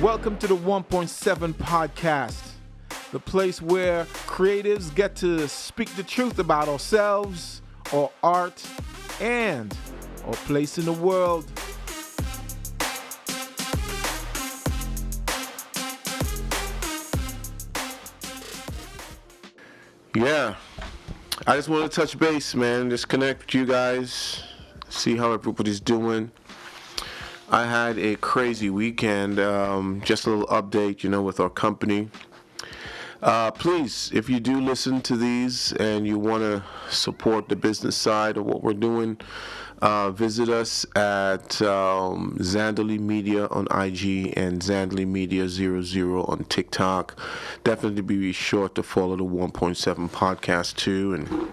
Welcome to the 1.7 podcast, the place where creatives get to speak the truth about ourselves, our art, and our place in the world. Yeah, I just want to touch base, man. Just connect with you guys, see how everybody's doing. I had a crazy weekend. Just a little update, with our company. Please, if you do listen to these and you want to support the business side of what we're doing, visit us at Zandali Media on IG and Zandali Media 00 on TikTok. Definitely be sure to follow the 1.7 podcast too and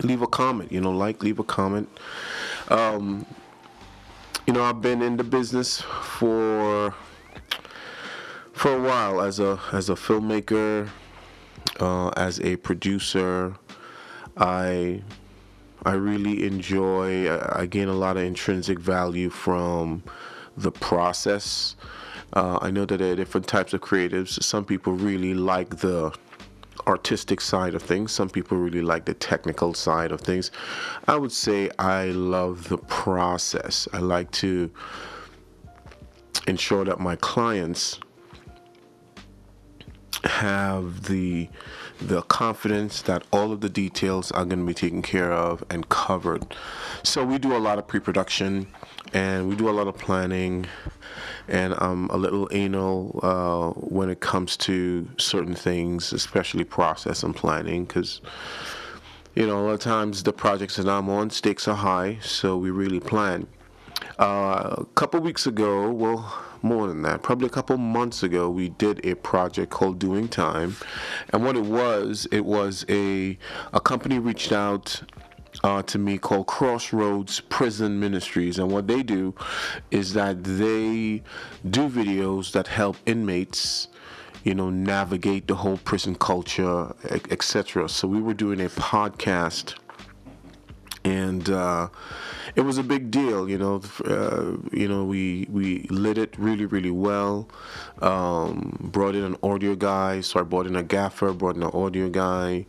leave a comment. Leave a comment. I've been in the business for a while as a filmmaker, as a producer. I really enjoy. I gain a lot of intrinsic value from the process. I know that there are different types of creatives. Some people really like the artistic side of things. Some people really like the technical side of things. I would say I love the process. I like to ensure that my clients have the confidence that all of the details are going to be taken care of and covered. So we do a lot of pre-production and we do a lot of planning, and I'm a little anal when it comes to certain things, especially process and planning, because a lot of times the projects that I'm on, stakes are high, so we really plan. A couple weeks ago, well, more than that, probably a couple months ago, we did a project called Doing Time, and what it was a company reached out to me called Crossroads Prison Ministries, and what they do is that they do videos that help inmates navigate the whole prison culture, etc. So we were doing a podcast, and it was a big deal. We lit it really, really well. Brought in an audio guy, so I brought in a gaffer, brought in an audio guy,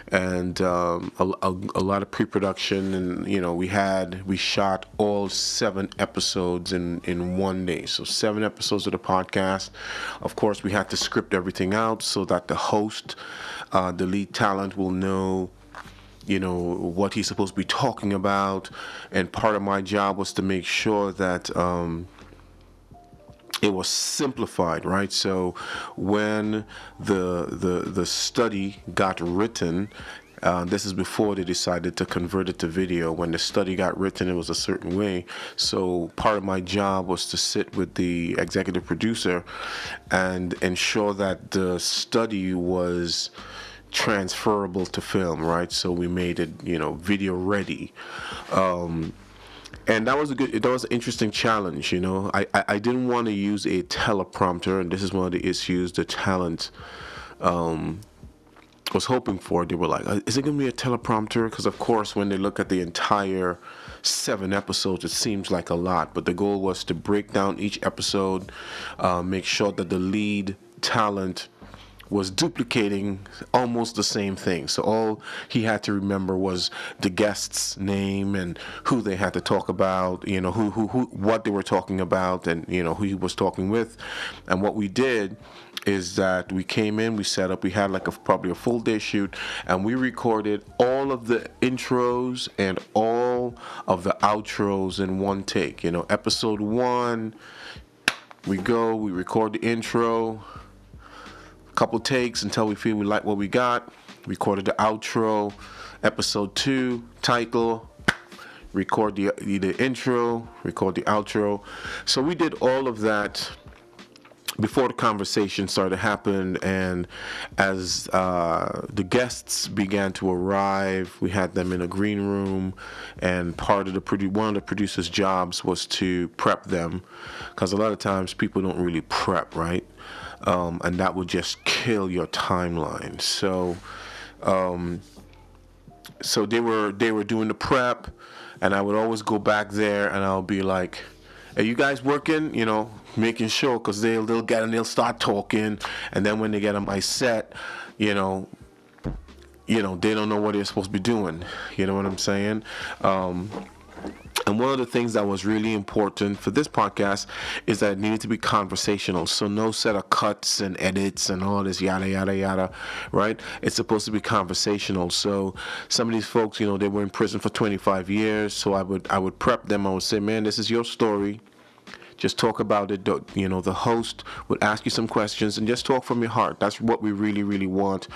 and a lot of pre-production. And we shot all 7 episodes in one day. So 7 episodes of the podcast. Of course, we had to script everything out so that the host, the lead talent, will know what he's supposed to be talking about. And part of my job was to make sure that it was simplified, right? So when the study got written, this is before they decided to convert it to video. When the study got written, it was a certain way. So part of my job was to sit with the executive producer and ensure that the study was transferable to film, right? So we made it, video ready, and that was an interesting challenge. I didn't want to use a teleprompter, and this is one of the issues the talent was hoping for. They were like, "Is it going to be a teleprompter?" Because of course, when they look at the entire 7 episodes, it seems like a lot, but the goal was to break down each episode, make sure that the lead talent was duplicating almost the same thing. So all he had to remember was the guest's name and who they had to talk about, who what they were talking about, and who he was talking with. And what we did is that we came in, we set up, we had probably a full day shoot, and we recorded all of the intros and all of the outros in one take. Episode 1, we record the intro, couple takes until we feel we like what we got. Recorded the outro. Episode 2, title. Record the intro. Record the outro. So we did all of that before the conversation started to happen, and as the guests began to arrive, we had them in a green room, and part of one of the producer's jobs was to prep them, because a lot of times people don't really prep, right? And that would just kill your timeline. So they were doing the prep, and I would always go back there and I'll be like, are you guys working? You know, making sure, because they'll get and they'll start talking, and then when they get on my set, you know, they don't know what they're supposed to be doing. You know what I'm saying? And one of the things that was really important for this podcast is that it needed to be conversational. So no set of cuts and edits and all this yada yada yada, right? It's supposed to be conversational. So some of these folks, they were in prison for 25 years. So I would prep them. I would say, man, this is your story. Just talk about it. The host would ask you some questions and just talk from your heart. That's what we really, really want.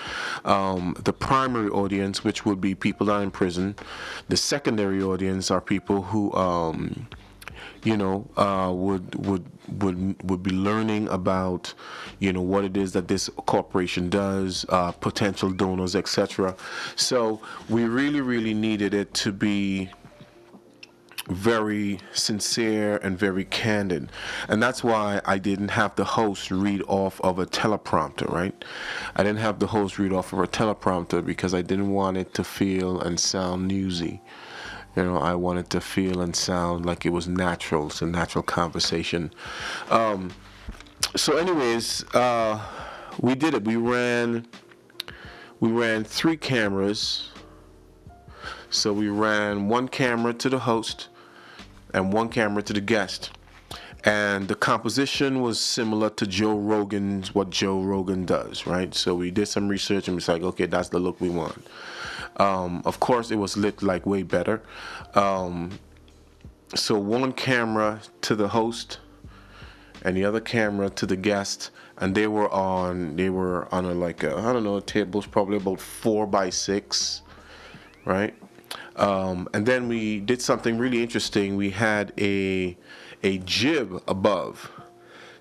The primary audience, which would be people that are in prison. The secondary audience are people who, would be learning about, what it is that this corporation does, potential donors, etc. So we really, really needed it to be very sincere and very candid, and that's why I didn't have the host read off of a teleprompter, right? I didn't have the host read off of a teleprompter because I didn't want it to feel and sound newsy. I wanted to feel and sound like it was natural. It's a natural conversation. So anyways, we did it. We ran 3 cameras. So we ran 1 camera to the host and 1 camera to the guest. And the composition was similar to what Joe Rogan does, right? So we did some research and it's like, okay, that's the look we want. Of course, it was lit like way better. So 1 camera to the host and the other camera to the guest. And they were on a table's probably about 4x6, right? And then we did something really interesting. We had a jib above.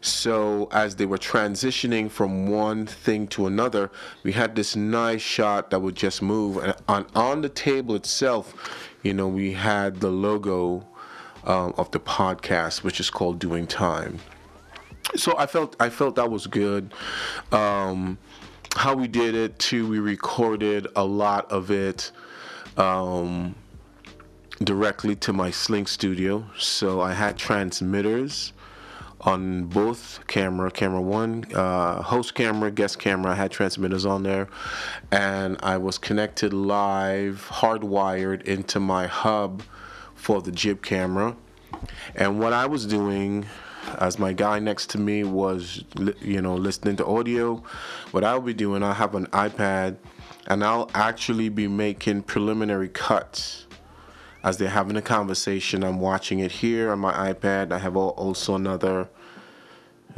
So as they were transitioning from one thing to another, we had this nice shot that would just move. And on the table itself, we had the logo of the podcast, which is called Doing Time. So I felt that was good. How we did it too, we recorded a lot of it directly to my Sling Studio. So I had transmitters on both camera 1, host camera, guest camera. I had transmitters on there, and I was connected live, hardwired into my hub for the jib camera. And what I was doing, as my guy next to me was, listening to audio, what I'll be doing, I'll have an iPad, and I'll actually be making preliminary cuts as they're having a conversation. I'm watching it here on my iPad. I have also another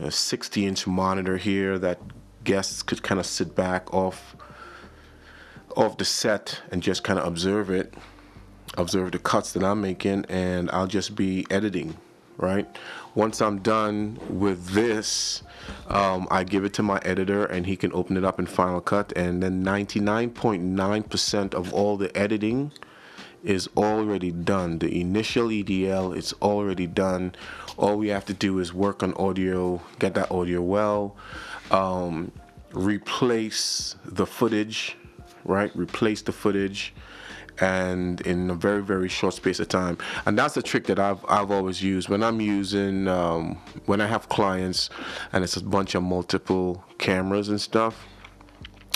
60-inch monitor here that guests could kind of sit back off the set and just kind of observe the cuts that I'm making, and I'll just be editing, right? Once I'm done with this, I give it to my editor and he can open it up in Final Cut, and then 99.9% of all the editing is already done. The initial EDL is already done. All we have to do is work on audio, get that audio well, replace the footage, right? Replace the footage, and in a very, very short space of time. And that's a trick that I've always used when I'm using, when I have clients and it's a bunch of multiple cameras and stuff.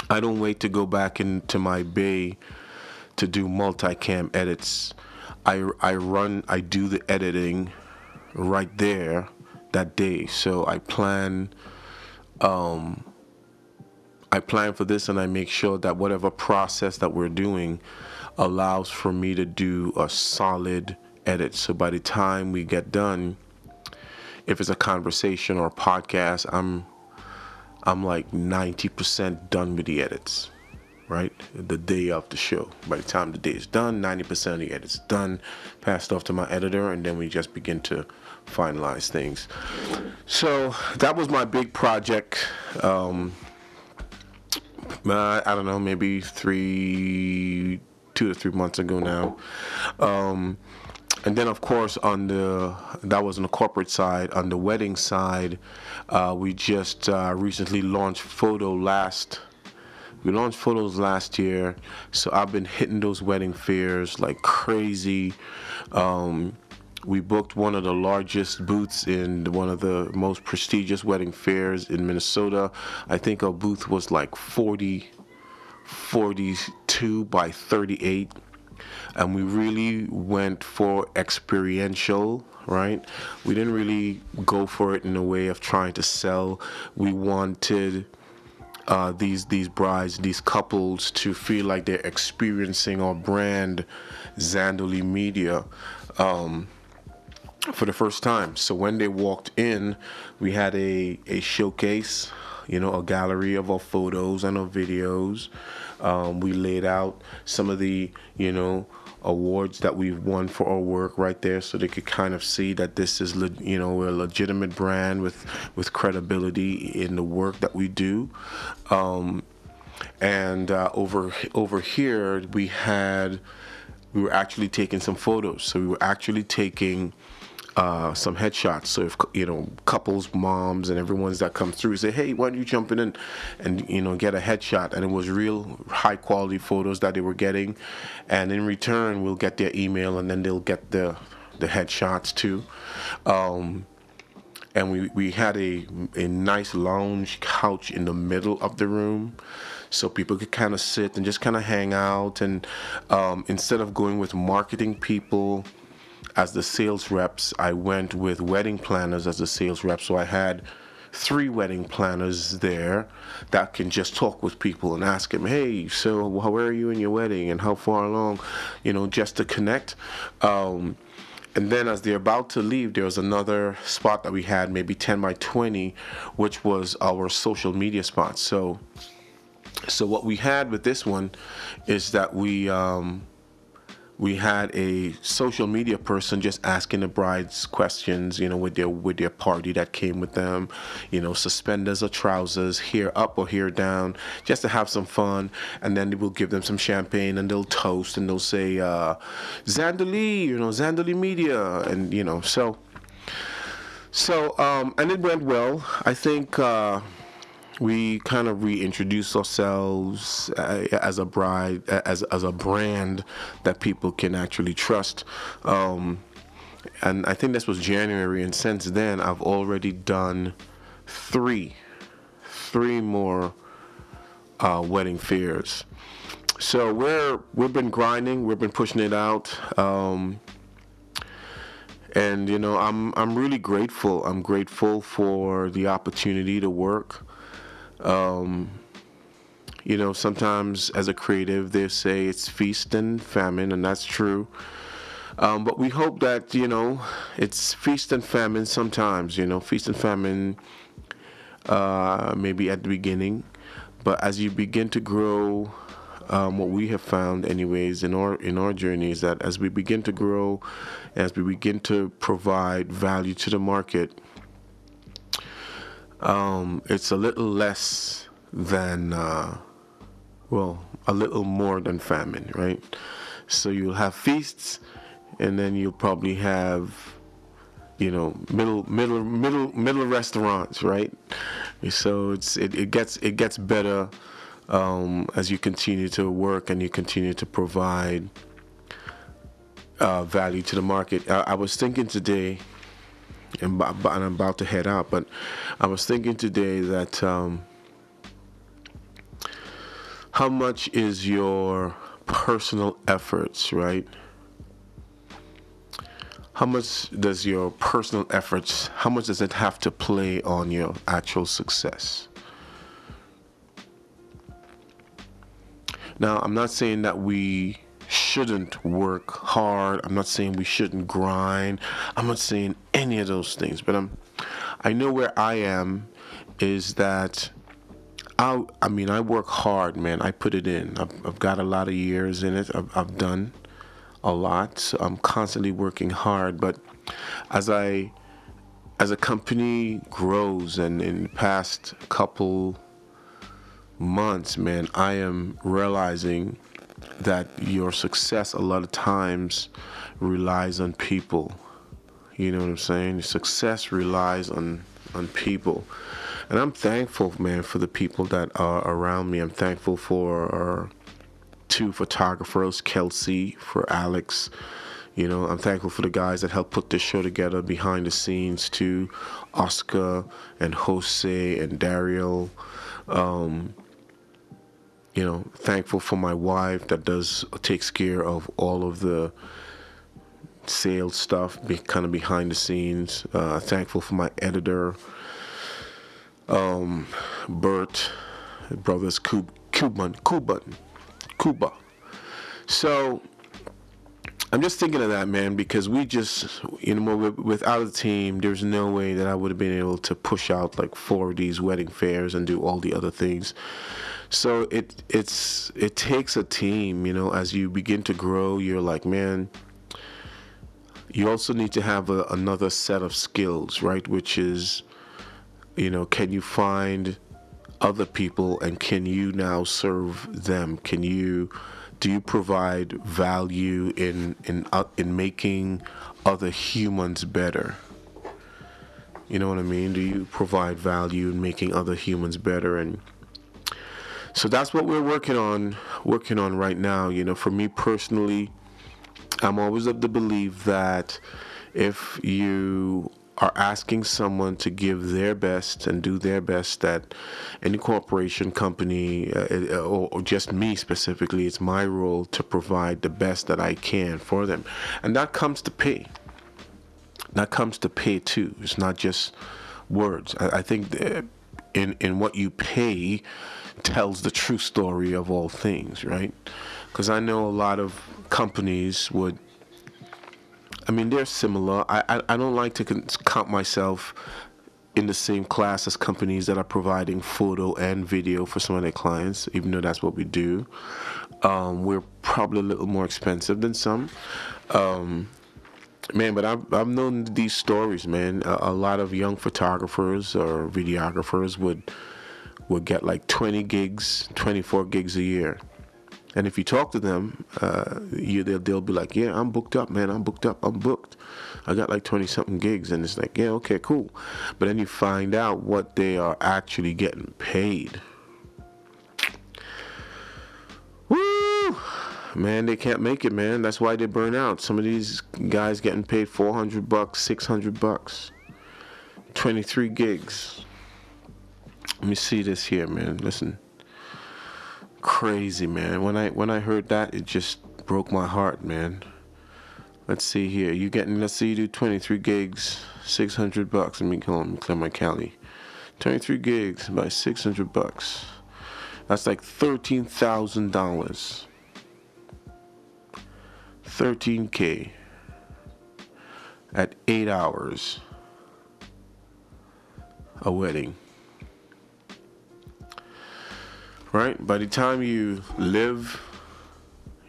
I don't wait to go back into my bay to do multicam edits. I do the editing right there that day. So I plan for this, and I make sure that whatever process that we're doing allows for me to do a solid edit. So by the time we get done, if it's a conversation or a podcast, I'm like 90% done with the edits, right? The day of the show. By the time the day is done, 90% of the edit's done, passed off to my editor, and then we just begin to finalize things. So that was my big project. I don't know, maybe 2 to 3 months ago now. And then, of course, that was on the corporate side. On the wedding side, we just recently launched We launched photos last year, so I've been hitting those wedding fairs like crazy. We booked one of the largest booths in one of the most prestigious wedding fairs in Minnesota. I think our booth was like 42 by 38. And we really went for experiential, right? We didn't really go for it in a way of trying to sell. We wanted these brides, these couples, to feel like they're experiencing our brand, Zandoli Media, for the first time. So when they walked in, we had a showcase, a gallery of our photos and our videos. We laid out some of the, awards that we've won for our work right there, so they could kind of see that this is, we're a legitimate brand with credibility in the work that we do. And over here, we were actually taking some photos. So we were actually taking some headshots. So if couples, moms, and everyone's that come through say, hey, why don't you jump in and get a headshot? And it was real high quality photos that they were getting, and in return we'll get their email, and then they'll get the headshots too. And we had a nice lounge couch in the middle of the room, so people could kind of sit and just kind of hang out. And instead of going with marketing people as the sales reps, I went with wedding planners as the sales reps. So I had 3 wedding planners there that can just talk with people and ask them, hey, so how are you in your wedding and how far along, just to connect. And then as they're about to leave, there was another spot that we had, maybe 10 by 20, which was our social media spot. So what we had with this one is that we had a social media person just asking the brides questions, with their party that came with them, suspenders or trousers, hair up or hair down, just to have some fun. And then we'll give them some champagne, and they'll toast, and they'll say, Zandoli, Zandoli Media, and and it went well. I think we kind of reintroduced ourselves as a brand that people can actually trust. And I think this was January, and since then I've already done three more wedding fairs. So we've been grinding, we've been pushing it out. And I'm really grateful. I'm grateful for the opportunity to work. Sometimes as a creative, they say it's feast and famine, and that's true. But we hope that, it's feast and famine sometimes, feast and famine, maybe at the beginning. But as you begin to grow, what we have found anyways in our journey is that as we begin to grow, as we begin to provide value to the market, it's a little less than, a little more than famine, right? So you'll have feasts, and then you'll probably have, middle restaurants, right? So it gets better as you continue to work and you continue to provide value to the market. I was thinking today, and I'm about to head out, but I was thinking today that how much is your personal efforts, right? How much does your personal efforts, how much does it have to play on your actual success? Now, I'm not saying that we shouldn't work hard. I'm not saying we shouldn't grind. I'm not saying any of those things. But I know where I am is that I work hard, man. I put it in. I've got a lot of years in it. I've done a lot. So I'm constantly working hard. But as a company grows, and in the past couple months, man, I am realizing that your success a lot of times relies on people. You know what I'm saying? Your success relies on people. And I'm thankful, man, for the people that are around me. I'm thankful for our 2 photographers, Kelsey, for Alex, You know, I'm thankful for the guys that helped put this show together behind the scenes too, Oscar and Jose and Daryl. You know, thankful for my wife that takes care of all of the sales stuff, kind of behind the scenes. Thankful for my editor, Bert, brothers Cuba. So I'm just thinking of that, man, because we just, you know, without a team, there's no way that I would have been able to push out like 4 of these wedding fairs and do all the other things. So it takes a team, you know. As you begin to grow, you're like, man, you also need to have another set of skills, right? Which is, you know, can you find other people and can you now serve them? Do you provide value in making other humans better? You know what I mean? Do you provide value in making other humans better? And so that's what we're working on right now. You know, for me personally, I'm always of the belief that if you are asking someone to give their best and do their best, that any corporation, company, or just me specifically, it's my role to provide the best that I can for them. And that comes to pay. That comes to pay too. It's not just words. I think that in what you pay tells the true story of all things, right? Because I know a lot of companies would, I mean, they're similar. I don't like to count myself in the same class as companies that are providing photo and video for some of their clients, even though that's what we do. We're probably a little more expensive than some. Man, but I've known these stories, man. A lot of young photographers or videographers would get like 20 gigs, 24 gigs a year. And if you talk to them, they'll be like, yeah, I'm booked up, man. I'm booked. I got like 20-something gigs. And it's like, yeah, okay, cool. But then you find out what they are actually getting paid. Woo! Man, they can't make it, man. That's why they burn out. Some of these guys getting paid $400, $600. 23 gigs. Let me see this here, man. Listen. Crazy, man. When I heard that, it just broke my heart, man. Let's see here. Let's say you do 23 gigs, $600. Let me clear my Cali. 23 gigs by $600. That's like $13,000. 13K at 8 hours. A wedding. Right? By the time you live,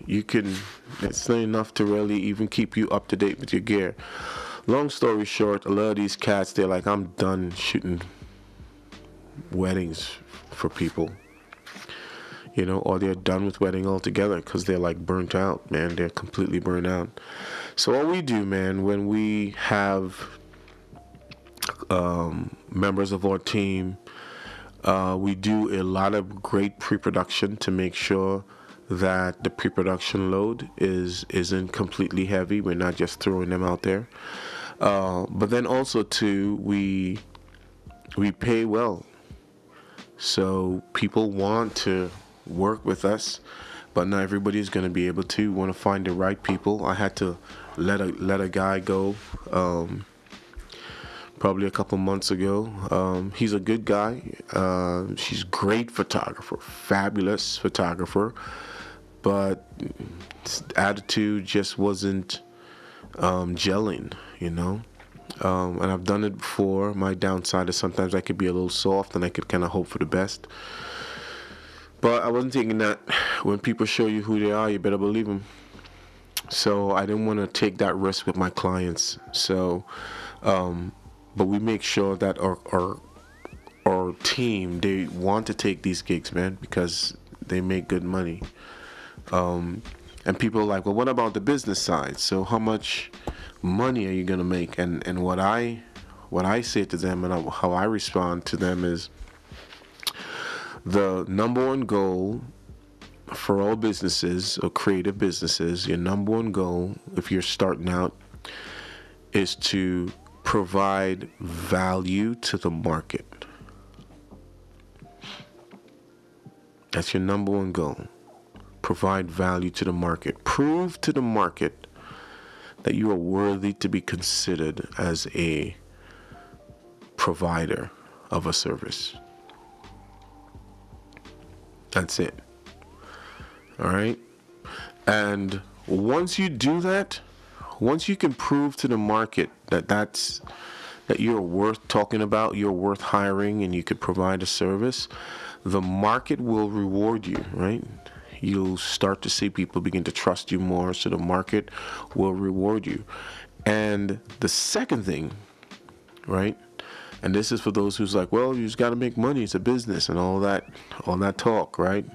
it's not enough to really even keep you up to date with your gear. Long story short, a lot of these cats, they're like, I'm done shooting weddings for people. You know, or they're done with wedding altogether because they're like burnt out, man. They're completely burnt out. So what we do, man, when we have members of our team, we do a lot of great pre-production to make sure that the pre-production load isn't completely heavy. We're not just throwing them out there. But then also too, we pay well. So people want to work with us, but not everybody's going to be able to. Want to find the right people. I had to let a guy go. Probably a couple months ago. He's a good guy. She's great photographer, fabulous photographer, but his attitude just wasn't gelling, you know. And I've done it before. My downside is sometimes I could be a little soft and I could kind of hope for the best. But I wasn't thinking that when people show you who they are, you better believe them. So I didn't want to take that risk with my clients. So, but we make sure that our team, they want to take these gigs, man, because they make good money. And people are like, well, what about the business side? So how much money are you gonna make? And what I say to them and how I respond to them is, the number one goal for all businesses or creative businesses, your number one goal, if you're starting out, is to provide value to the market. That's your number one goal. Provide value to the market. Prove to the market that you are worthy to be considered as a provider of a service. That's it. All right? And once you do that, once you can prove to the market that you're worth talking about, you're worth hiring, and you could provide a service, the market will reward you, right? You'll start to see people begin to trust you more, so the market will reward you. And the second thing, right? And this is for those who's like, well, you just got to make money. It's a business and all that talk, right?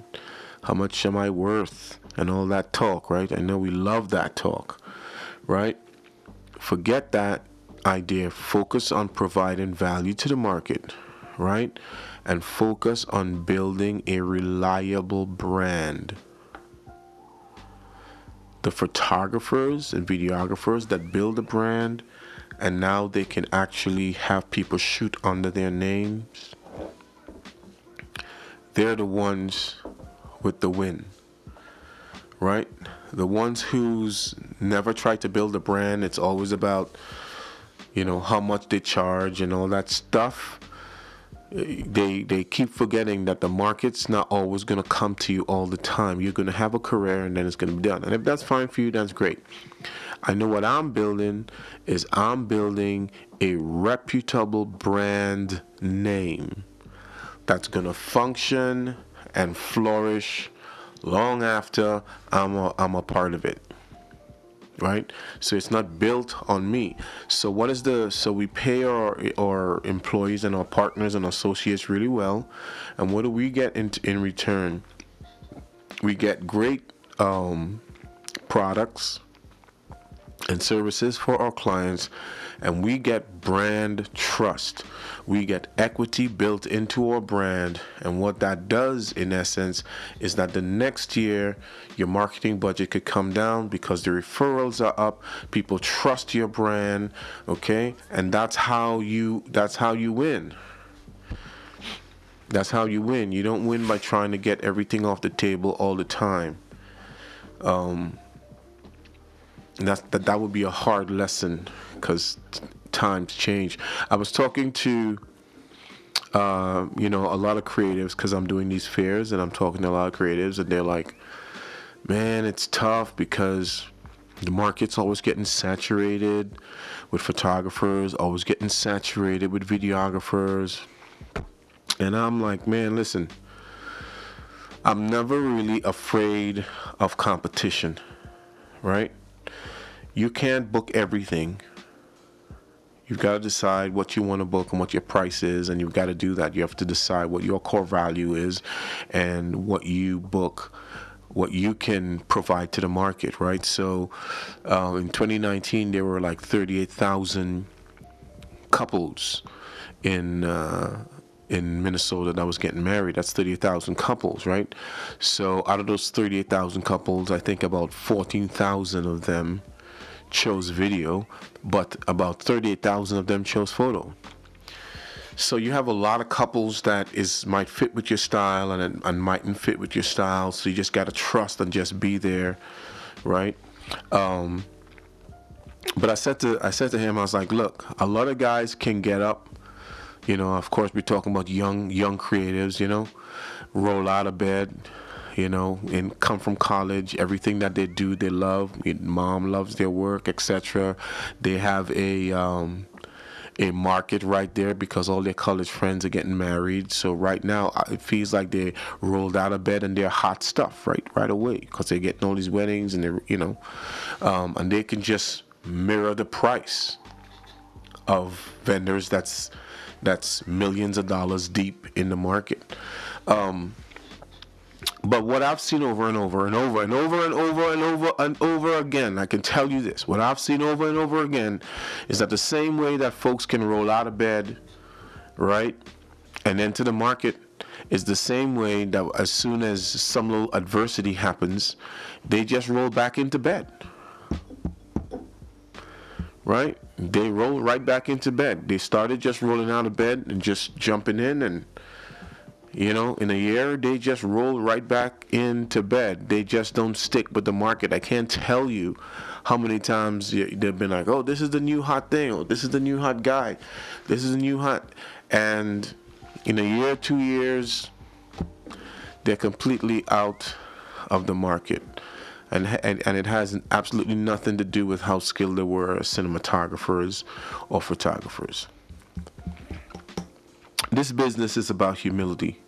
How much am I worth? And all that talk, right? I know we love that talk, right? Forget that idea. Focus on providing value to the market, right? And focus on building a reliable brand. The photographers and videographers that build a brand, and now they can actually have people shoot under their names, they're the ones with the win, right? The ones who's never tried to build a brand, it's always about, how much they charge and all that stuff. They keep forgetting that the market's not always going to come to you all the time. You're going to have a career and then it's going to be done. And if that's fine for you, that's great. I know what I'm building is I'm building a reputable brand name that's going to function and flourish long after I'm a part of it. Right? So it's not built on me. So we pay our employees and our partners and associates really well. And what do we get in return? We get great products and services for our clients, and we get brand trust. We get equity built into our brand, and what that does in essence is that the next year your marketing budget could come down because the referrals are up, people trust your brand, okay? And that's how you win. That's how you win. You don't win by trying to get everything off the table all the time. That would be a hard lesson because times change. I was talking to a lot of creatives because I'm doing these fairs, and I'm talking to a lot of creatives, and they're like, man, it's tough because the market's always getting saturated with photographers, always getting saturated with videographers. And I'm like, man, listen, I'm never really afraid of competition, right? You can't book everything. You've got to decide what you want to book and what your price is, and you've got to do that. You have to decide what your core value is and what you book, what you can provide to the market, right? So in 2019, there were like 38,000 couples in Minnesota that was getting married. That's 38,000 couples, right? So out of those 38,000 couples, I think about 14,000 of them chose video, but about 38,000 of them chose photo. So you have a lot of couples that might fit with your style and mightn't fit with your style. So you just got to trust and just be there, right? But I said to him, I was like, look, a lot of guys can get up. Of course, we're talking about young creatives, roll out of bed, and come from college. Everything that they do, they love. Mom loves their work, etc. They have a market right there because all their college friends are getting married. So right now, it feels like they rolled out of bed and they're hot stuff right away because they're getting all these weddings and they're, and they can just mirror the price of vendors that's millions of dollars deep in the market. But what I've seen over and over and over and over and over and over and over again, I can tell you this, what I've seen over and over again is that the same way that folks can roll out of bed, right, and enter the market, It's the same way that as soon as some little adversity happens, they just roll back into bed. Right? They roll right back into bed. They started just rolling out of bed and just jumping in, and in a year, they just roll right back into bed. They just don't stick with the market. I can't tell you how many times they've been like, oh, this is the new hot thing. Oh, this is the new hot guy. This is the new hot. And in a year, 2 years, they're completely out of the market. And it has absolutely nothing to do with how skilled they were as cinematographers or photographers. This business is about humility.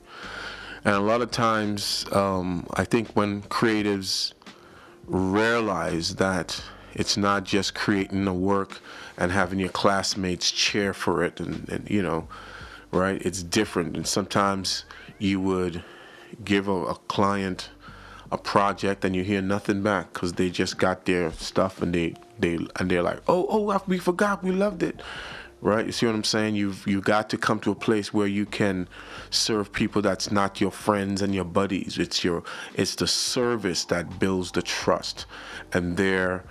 And a lot of times, I think when creatives realize that it's not just creating a work and having your classmates cheer for it, and right? It's different. And sometimes you would give a client a project and you hear nothing back because they just got their stuff and they're like, oh, we forgot, we loved it. Right? You see what I'm saying? You've got to come to a place where you can serve people that's not your friends and your buddies. It's the service that builds the trust, and the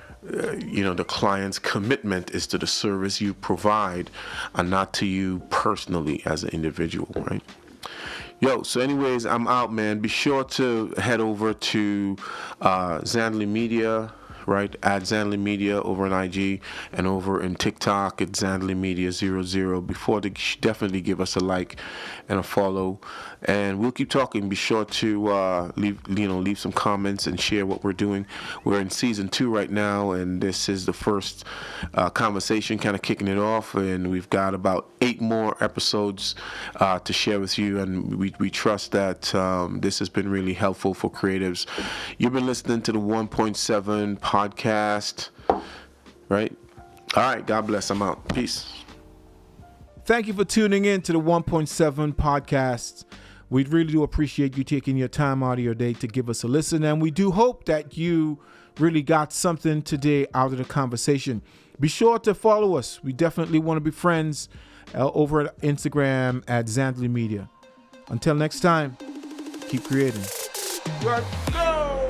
client's commitment is to the service you provide and not to you personally as an individual, right? So anyways, I'm out, man. Be sure to head over to Zandley Media, right? At Zandley Media over on IG and over in TikTok at Zandley Media 00. Before, definitely give us a like and a follow, and we'll keep talking. Be sure to leave some comments and share what we're doing. We're in season 2 right now, and this is the first conversation, kind of kicking it off, and we've got about 8 more episodes to share with you, and we trust that this has been really helpful for creatives. You've been listening to the 1.7 podcast, right? All right, God bless. I'm out. Peace. Thank you for tuning in to the 1.7 podcast. We really do appreciate you taking your time out of your day to give us a listen, and we do hope that you really got something today out of the conversation. Be sure to follow us. We definitely want to be friends over at Instagram at Zandley Media. Until next time, keep creating. Let's go!